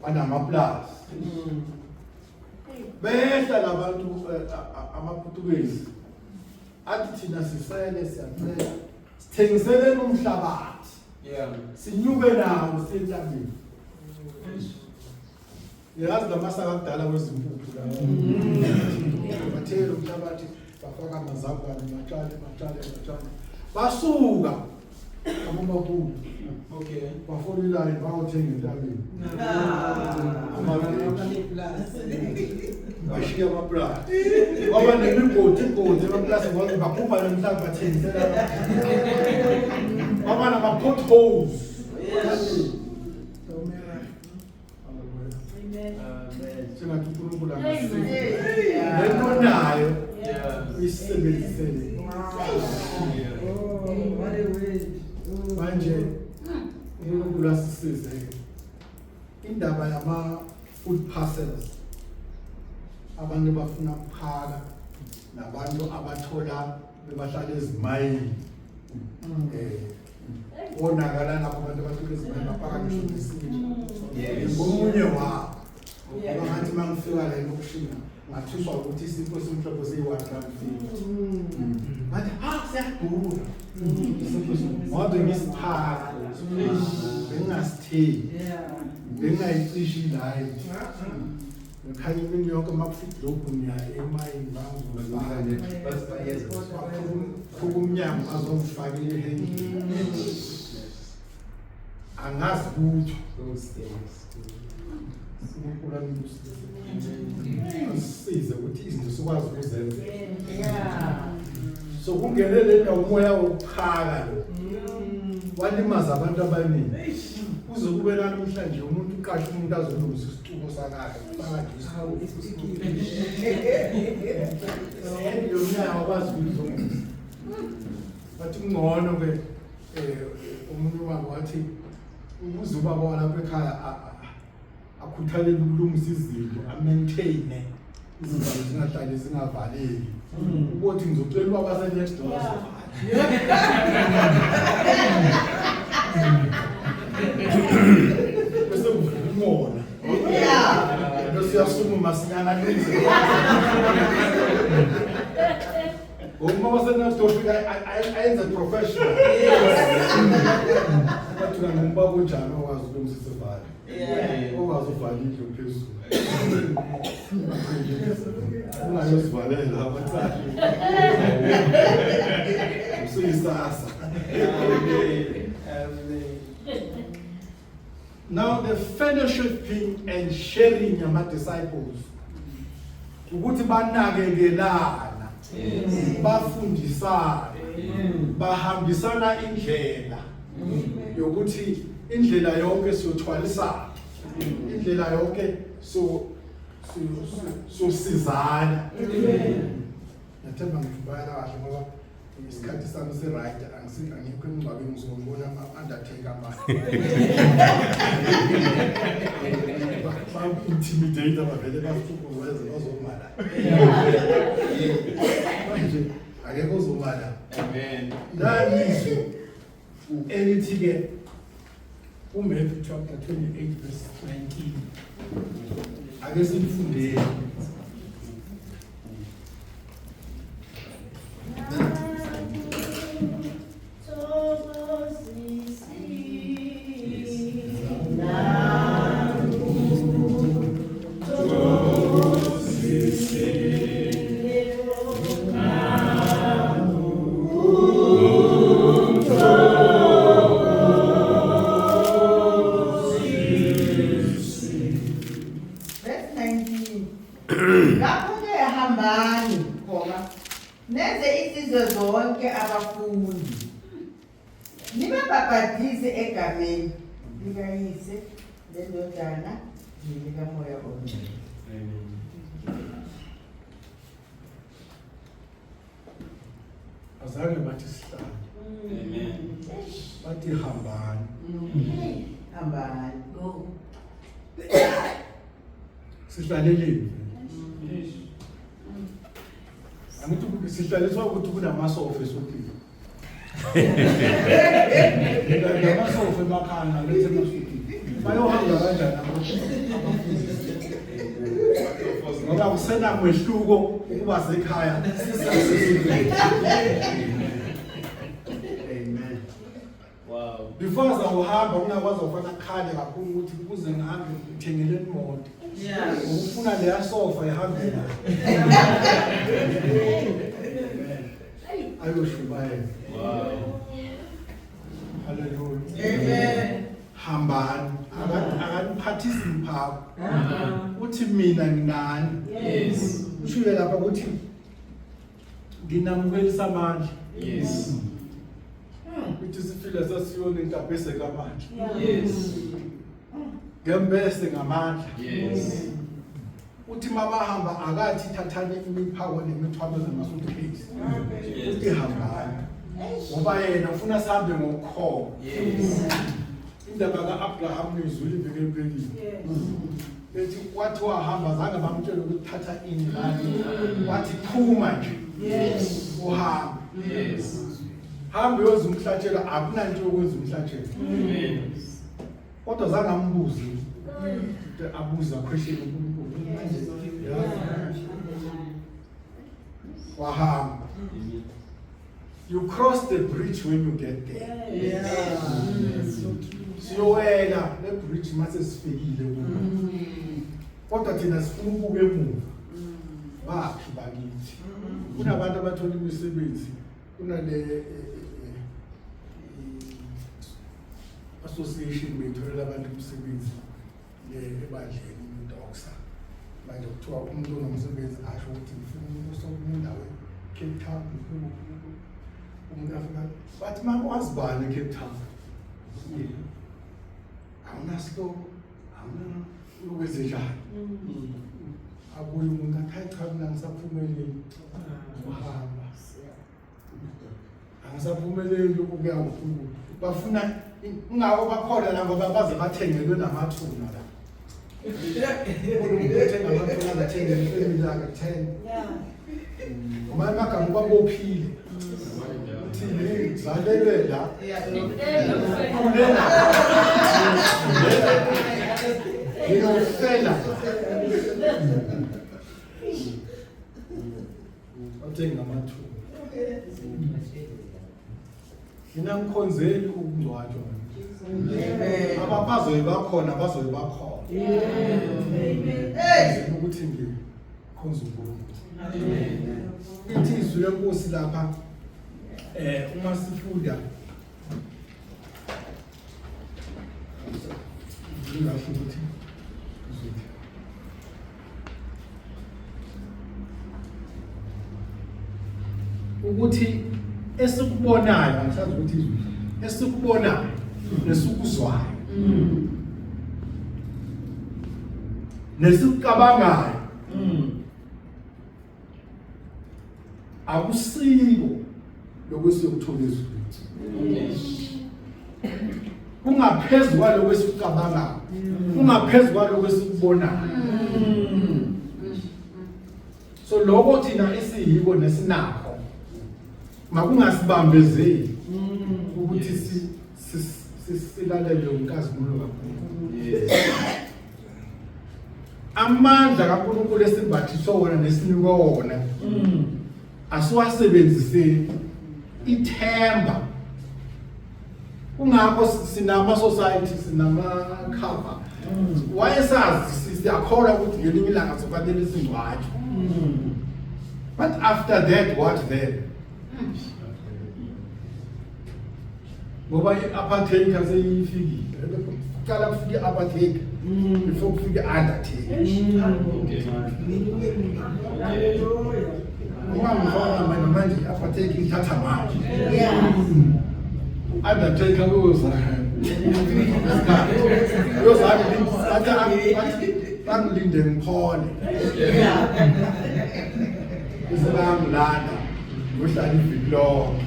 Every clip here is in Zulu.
banamaplazi. Behla labantu amaPutukezi athi thina sisele siyacela sithengiseleni umhlabathi. Sinyuke nawo sentabeni. Yazi lamasaka akudala kwezimpuphu la. Bathela umhlabathi bafaka amazambane batshale. Basuka abomakhulu. Okay. Bafona iline bayothenga entabeni. Bashiya amaplazi. Baba nemigodi emaplazi bonke bakhupha nemhlaba bathengisela. Baba nama-potholes. Sengathi uNkulunkulu angasiza. Lento nayo uyisebenzisele. Manje uNkulunkulu asisize. Indaba yama-food parcels. Abantu bafuna ukuphaka nabantu abathola bebahlala ezimayini. Wonakala lapho abantu abathola ezimayini baphaka ngisho ngomunye wabo. Ngathi mangifika la elokushina ngathuswa ukuthi isipho somhlobo seyi-150. Bathi siyadura. Ngoba ngisiphaka bengingasithengi bengingayicishi ilayo. Ngikhanya imini yonke makufudlobhu ngiya emayini bangizofaka umnyango azongifakela ehengini. Angazi lutho. Asisize ukuthi izinto sikwazi ukuzenza. So kungenele ndawo umoya wokuphaka lo. Walimaza abantu abaningi. Kuze kube namhlanje umuntu uqashe umuntu azolungisa isituko sakhe ufaka nje isituko. Lo nyaka wakwazi ukuzungisa. Bathi ngcono ke umuntu wabo wathi ukuze ubaba walapha ekhaya akhuthalele ukulungisa izinto amaintain izinto zingahlali zingavaleki. Ukuthi ngizocela ubaba se-next door. Bese ngivumona. Bese yasuma masinyana lenze. Uma se-next door ayenze professional. Bathi ngibaba kunjani okwazi ukulungisa isivalo. Okwazi uvala indlu phezulu. Ungayosivalela abathandi. Usuyisasa. Now the fellowshipping and sharing yama-disciples ukuthi banakekelana, bafundisana, bahambisana indlela yokuthi indlela yonke siyothwalisana, indlela yonke sosizana. Nathemba ngifubala kahle ngoba isikhathi sami si-right, angikho emngcwabeni ngizobona ama-undertaker ba-intimidate abavele bafukuweze bazomala. Manje akekho ozomala. Nalizwi elithi-ke uMatthew chapter 28 verse 19. Ake silifundeni. Nibabhaphathise egameni likaYise leNdodana nelikaMoya oNgcwele. Azange bathi sihlale. Bathi hambani. Hambani. Sihlaleleni. Angithi sihlaliswa ukuthi kunamasofa esofeni. Ngamasofa emakhaya lethe emasofeni. Bayohamba kanjani abantu? ngoba kusenamehluko ukuba sekhaya. Amen. Wow. Before zawuhamba ungakwazi ufana khale kakhulu ukuthi kuze ngihambe ngithengele imoto. Yeah. Ufuna leya sofa ihambe nayo. Ayoshubayela. Wow. Hallelujah. Amen. Hambani akaniphathisi mphawu. Uthi mina nginani. Yes. Ushilo lapha ukuthi nginamukelisa amandla. Yes. Uthi sifile sasiyona intapese kamanje. Yes. Ngembese ngamandla. Yes. Uthi mabahamba akathi thathani imiphawo nemithwalo zamasuitcase. Uthi Yes. hambani. Ngoba yena ufuna sihambe ngokukhona. Yes. Indaba kaAbraham nezulu ibekempelini. Ethi wathi wahamba zange bamtshela ukuthi thatha ini lani. Wathi phuma nje. Yes. Uhamba. Yes. Hambe yoze umhlatshelo akunanto yokwenza umhlatshelo. Amen. Kodwa zange ambuze. Abuza question uNkulunkulu. Wahamba. You cross the bridge when you get there. Yeah. Siyowela le bridge mase sifikile kuyo. Kodwa thina sifuna ukubuka emuva. Baphi bakithi? Kunabantu abathola imisebenzi. Kunale association betholela abantu umsebenzi ebandleni uDoxa. Manje kuthiwa umuntu onomsebenzi asho ukuthi ngifuna umuntu osokundawo Cape Town ngifuna umuntu afika bathi mama wazibani eCape Town. Awuna stop, awuna ukwenze njani. Abuye umuntu athi cha mina ngisaphumelele. Uhamba. Angisaphumelele ukuya kuNkulunkulu. Bafuna ngawo bakhona la ngoba baze bathengelwe namathuna la. Umuntu uthenga amathuna athengele ifamily yakhe 10. Uma magama kwabophile. Uthi zalelwe la. Ngiyofela. Uthenga amathuna. Mina ngikhonzeli ukungcwatshwa. Abaphazwe bakhona bazobe bakhona. Ukuthi ngikhonza uNkulunkulu. Ithi izwi lenkosi lapha uma sifunda ngingasho ukuthi ukuthi esikubonayo angisazi ukuthi izwi esikubonayo nesikuzwayo nesikucabangayo akusiko lokwesiyokuthola izwi kungaphezulu kwaloko esikucabangayo kungaphezulu kwaloko esikubonayo. So lokho thina esiyiko nesinakho makungasibambezeli ukuthi silalele uNkulunkulu kakhulu. Amandla kaNkulunkulu esimbathiswa wona nesinikwe wona asiwasebenziseni ithemba. Kungakho sinama society sinama cover. Wayesazi siyakholwa ukuthi ngelinye ilanga sofanele singcwatshwe. But after that what then? Ngoba i-apartheid seyifikile. Kuqala kufike i-apartheid before kufike i-undertaker. Uma ngifona manje i-apartheid ithatha manje. Undertaker bangilinde ngiphole. Isibangilanda ngohlala iviki lonke.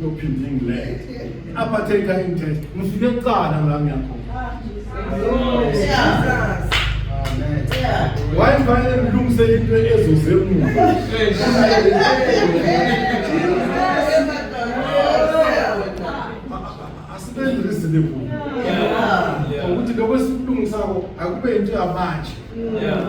Yophinde ngilele. Apartheid intest. Ngifike ecala la ngiyakhona. Amen. Why fanele ngilungise into ezoze emuva? Asibenze lezilevu. Ukuthi lokho sikulungisa sawo akube into yamanje. Yeah.